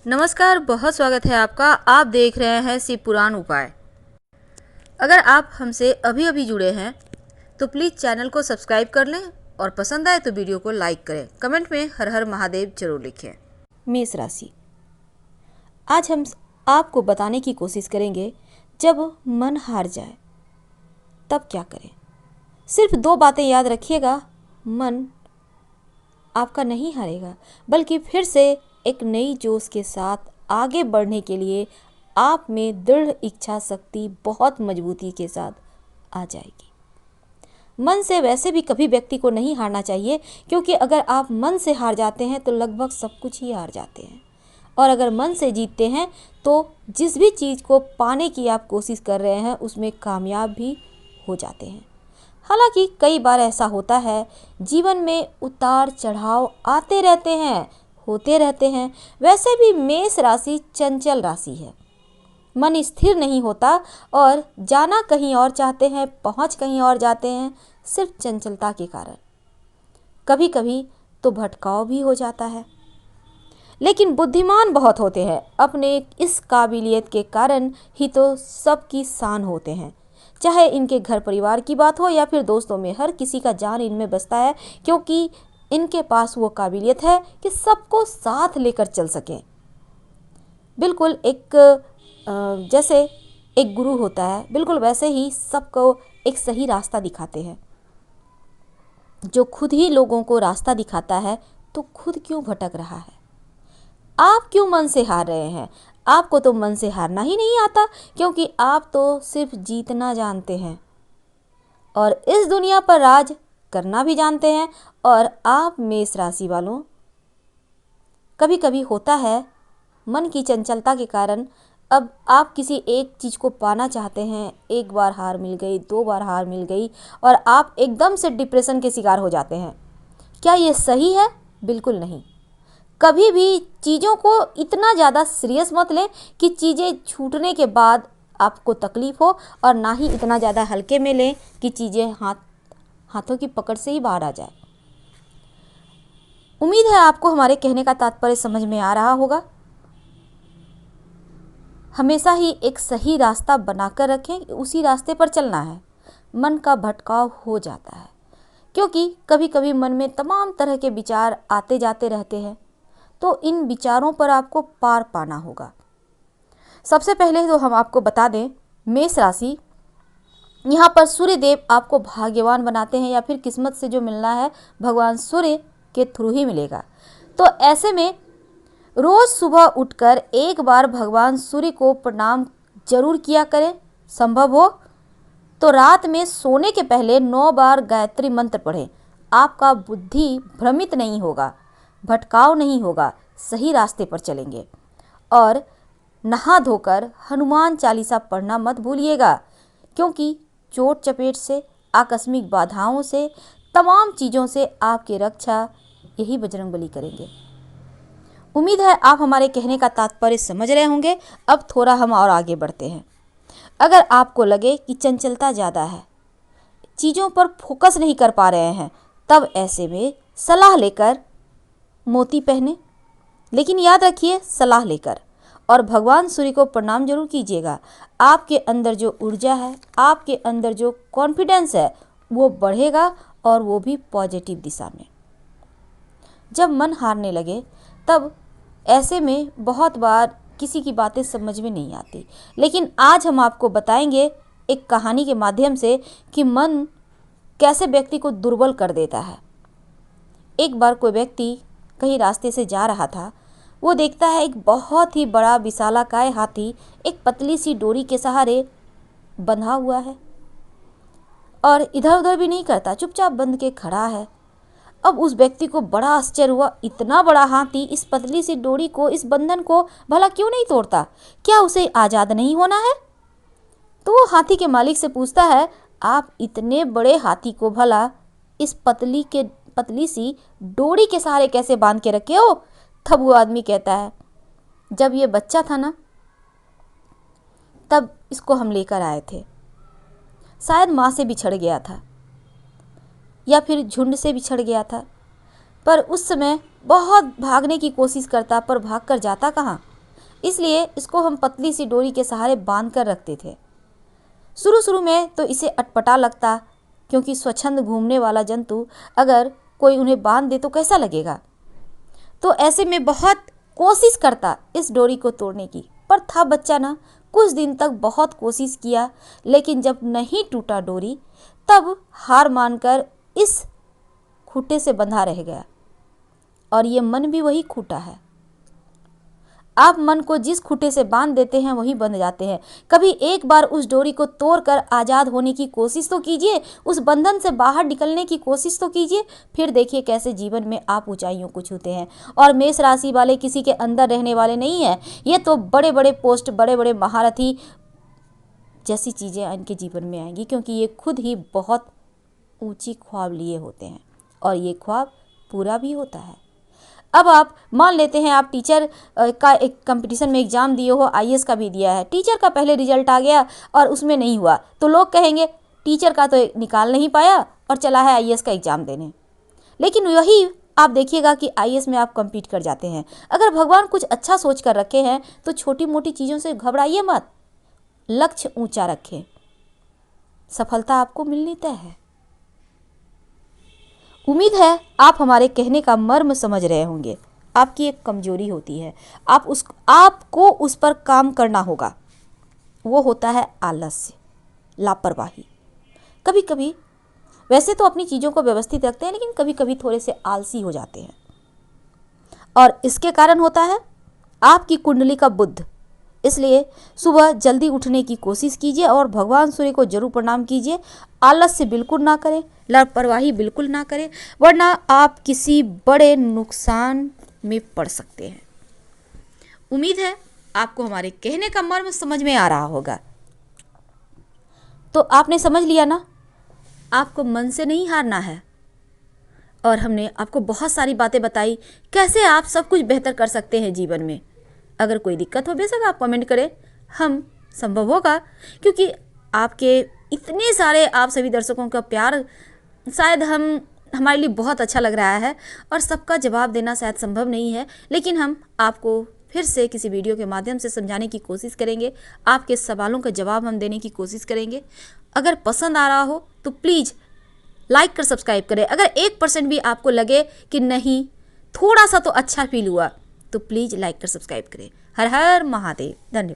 नमस्कार, बहुत स्वागत है आपका। आप देख रहे हैं शिव पुराण उपाय। अगर आप हमसे अभी अभी जुड़े हैं तो प्लीज़ चैनल को सब्सक्राइब कर लें और पसंद आए तो वीडियो को लाइक करें। कमेंट में हर हर महादेव जरूर लिखें। मेष राशि, आज हम आपको बताने की कोशिश करेंगे जब मन हार जाए तब क्या करें। सिर्फ 2 बातें याद रखिएगा, मन आपका नहीं हारेगा बल्कि फिर से एक नई जोश के साथ आगे बढ़ने के लिए आप में दृढ़ इच्छा शक्ति बहुत मजबूती के साथ आ जाएगी। मन से वैसे भी कभी व्यक्ति को नहीं हारना चाहिए, क्योंकि अगर आप मन से हार जाते हैं तो लगभग सब कुछ ही हार जाते हैं, और अगर मन से जीतते हैं तो जिस भी चीज़ को पाने की आप कोशिश कर रहे हैं उसमें कामयाब भी हो जाते हैं। हालांकि कई बार ऐसा होता है, जीवन में उतार चढ़ाव आते रहते हैं, होते रहते हैं। वैसे भी मेष राशि चंचल राशि है, मन स्थिर नहीं होता और जाना कहीं और चाहते हैं, पहुंच कहीं और जाते हैं, सिर्फ चंचलता के कारण। कभी कभी तो भटकाव भी हो जाता है, लेकिन बुद्धिमान बहुत होते हैं। अपने इस काबिलियत के कारण ही तो सबकी शान होते हैं। चाहे इनके घर परिवार की बात हो या फिर दोस्तों में, हर किसी का जान इनमें बसता है, क्योंकि इनके पास वो काबिलियत है कि सबको साथ लेकर चल सकें। बिल्कुल एक जैसे एक गुरु होता है, बिल्कुल वैसे ही सबको एक सही रास्ता दिखाते हैं। जो खुद ही लोगों को रास्ता दिखाता है तो खुद क्यों भटक रहा है? आप क्यों मन से हार रहे हैं? आपको तो मन से हारना ही नहीं आता, क्योंकि आप तो सिर्फ जीतना जानते हैं और इस दुनिया पर राज करना भी जानते हैं। और आप मेष राशि वालों, कभी कभी होता है मन की चंचलता के कारण, अब आप किसी एक चीज़ को पाना चाहते हैं, एक बार हार मिल गई, 2 बार हार मिल गई और आप एकदम से डिप्रेशन के शिकार हो जाते हैं। क्या ये सही है? बिल्कुल नहीं। कभी भी चीज़ों को इतना ज़्यादा सीरियस मत लें कि चीज़ें छूटने के बाद आपको तकलीफ़ हो, और ना ही इतना ज़्यादा हल्के में लें कि चीज़ें हाथों की पकड़ से ही बाहर आ जाए। उम्मीद है आपको हमारे कहने का तात्पर्य समझ में आ रहा होगा। हमेशा ही एक सही रास्ता बनाकर रखें, उसी रास्ते पर चलना है। मन का भटकाव हो जाता है, क्योंकि कभी कभी मन में तमाम तरह के विचार आते जाते रहते हैं, तो इन विचारों पर आपको पार पाना होगा। सबसे पहले तो हम आपको बता दें, मेष राशि, यहाँ पर सूर्य देव आपको भाग्यवान बनाते हैं, या फिर किस्मत से जो मिलना है भगवान सूर्य के थ्रू ही मिलेगा। तो ऐसे में रोज सुबह उठकर एक बार भगवान सूर्य को प्रणाम जरूर किया करें। संभव हो तो रात में सोने के पहले 9 बार गायत्री मंत्र पढ़ें। आपका बुद्धि भ्रमित नहीं होगा, भटकाव नहीं होगा, सही रास्ते पर चलेंगे। और नहा धोकर हनुमान चालीसा पढ़ना मत भूलिएगा, क्योंकि चोट चपेट से, आकस्मिक बाधाओं से, तमाम चीज़ों से आपकी रक्षा यही बजरंगबली करेंगे। उम्मीद है आप हमारे कहने का तात्पर्य समझ रहे होंगे। अब थोड़ा हम और आगे बढ़ते हैं। अगर आपको लगे कि चंचलता ज़्यादा है, चीज़ों पर फोकस नहीं कर पा रहे हैं, तब ऐसे में सलाह लेकर मोती पहने, लेकिन याद रखिए सलाह लेकर, और भगवान सूर्य को प्रणाम जरूर कीजिएगा। आपके अंदर जो ऊर्जा है, आपके अंदर जो कॉन्फिडेंस है, वो बढ़ेगा, और वो भी पॉजिटिव दिशा में। जब मन हारने लगे तब ऐसे में बहुत बार किसी की बातें समझ में नहीं आती, लेकिन आज हम आपको बताएंगे एक कहानी के माध्यम से कि मन कैसे व्यक्ति को दुर्बल कर देता है। एक बार कोई व्यक्ति कहीं रास्ते से जा रहा था, वो देखता है एक बहुत ही बड़ा विशालाकाय हाथी एक पतली सी डोरी के सहारे बंधा हुआ है और इधर उधर भी नहीं करता, चुपचाप बंध के खड़ा है। अब उस व्यक्ति को बड़ा आश्चर्य हुआ, इतना बड़ा हाथी इस पतली सी डोरी को, इस बंधन को भला क्यों नहीं तोड़ता? क्या उसे आज़ाद नहीं होना है? तो वो हाथी के मालिक से पूछता है, आप इतने बड़े हाथी को भला इस पतली सी डोरी के सहारे कैसे बांध के रखे हो? तब वो आदमी कहता है, जब ये बच्चा था ना, तब इसको हम लेकर आए थे। शायद माँ से बिछड़ गया था या फिर झुंड से बिछड़ गया था, पर उस समय बहुत भागने की कोशिश करता, पर भाग कर जाता कहाँ? इसलिए इसको हम पतली सी डोरी के सहारे बांध कर रखते थे। शुरू शुरू में तो इसे अटपटा लगता, क्योंकि स्वच्छंद घूमने वाला जंतु अगर कोई उन्हें बांध दे तो कैसा लगेगा। तो ऐसे में बहुत कोशिश करता इस डोरी को तोड़ने की, पर था बच्चा ना, कुछ दिन तक बहुत कोशिश किया, लेकिन जब नहीं टूटा डोरी तब हार मानकर इस खूंटे से बंधा रह गया। और ये मन भी वही खूंटा है। आप मन को जिस खूंटे से बांध देते हैं वही बंध जाते हैं। कभी एक बार उस डोरी को तोड़कर आज़ाद होने की कोशिश तो कीजिए, उस बंधन से बाहर निकलने की कोशिश तो कीजिए, फिर देखिए कैसे जीवन में आप ऊंचाइयों को छूते हैं। और मेष राशि वाले किसी के अंदर रहने वाले नहीं हैं, ये तो बड़े बड़े पोस्ट, बड़े बड़े महारथी जैसी चीज़ें इनके जीवन में आएंगी, क्योंकि ये खुद ही बहुत ऊंची ख्वाब लिए होते हैं और ये ख्वाब पूरा भी होता है। अब आप मान लेते हैं आप टीचर का एक कंपटीशन में एग्ज़ाम दिए हो, आईएएस का भी दिया है, टीचर का पहले रिजल्ट आ गया और उसमें नहीं हुआ, तो लोग कहेंगे टीचर का तो निकाल नहीं पाया और चला है आईएएस का एग्ज़ाम देने। लेकिन वही आप देखिएगा कि आईएएस में आप कम्पीट कर जाते हैं। अगर भगवान कुछ अच्छा सोच कर रखे हैं तो छोटी मोटी चीज़ों से घबराइए मत, लक्ष्य ऊंचा रखें, सफलता आपको मिलनी तय है। उम्मीद है आप हमारे कहने का मर्म समझ रहे होंगे। आपकी एक कमजोरी होती है, आपको उस पर काम करना होगा। वो होता है आलस्य, लापरवाही। कभी कभी वैसे तो अपनी चीज़ों को व्यवस्थित रखते हैं, लेकिन कभी कभी थोड़े से आलसी हो जाते हैं और इसके कारण होता है आपकी कुंडली का बुध। इसलिए सुबह जल्दी उठने की कोशिश कीजिए और भगवान सूर्य को जरूर प्रणाम कीजिए। आलस्य बिल्कुल ना करें, लापरवाही बिल्कुल ना करें, वरना आप किसी बड़े नुकसान में पड़ सकते हैं। उम्मीद है आपको हमारे कहने का मर्म समझ में आ रहा होगा। तो आपने समझ लिया ना, आपको मन से नहीं हारना है। और हमने आपको बहुत सारी बातें बताई कैसे आप सब कुछ बेहतर कर सकते हैं जीवन में। अगर कोई दिक्कत हो बेशक आप कमेंट करें, हम संभव होगा, क्योंकि आपके इतने सारे आप सभी दर्शकों का प्यार शायद हमारे लिए बहुत अच्छा लग रहा है और सबका जवाब देना शायद संभव नहीं है, लेकिन हम आपको फिर से किसी वीडियो के माध्यम से समझाने की कोशिश करेंगे, आपके सवालों का जवाब हम देने की कोशिश करेंगे। अगर पसंद आ रहा हो तो प्लीज़ लाइक कर सब्सक्राइब करें। अगर 1% भी आपको लगे कि नहीं थोड़ा सा तो अच्छा फील हुआ तो प्लीज़ लाइक कर सब्सक्राइब करें। हर हर महादेव। धन्यवाद।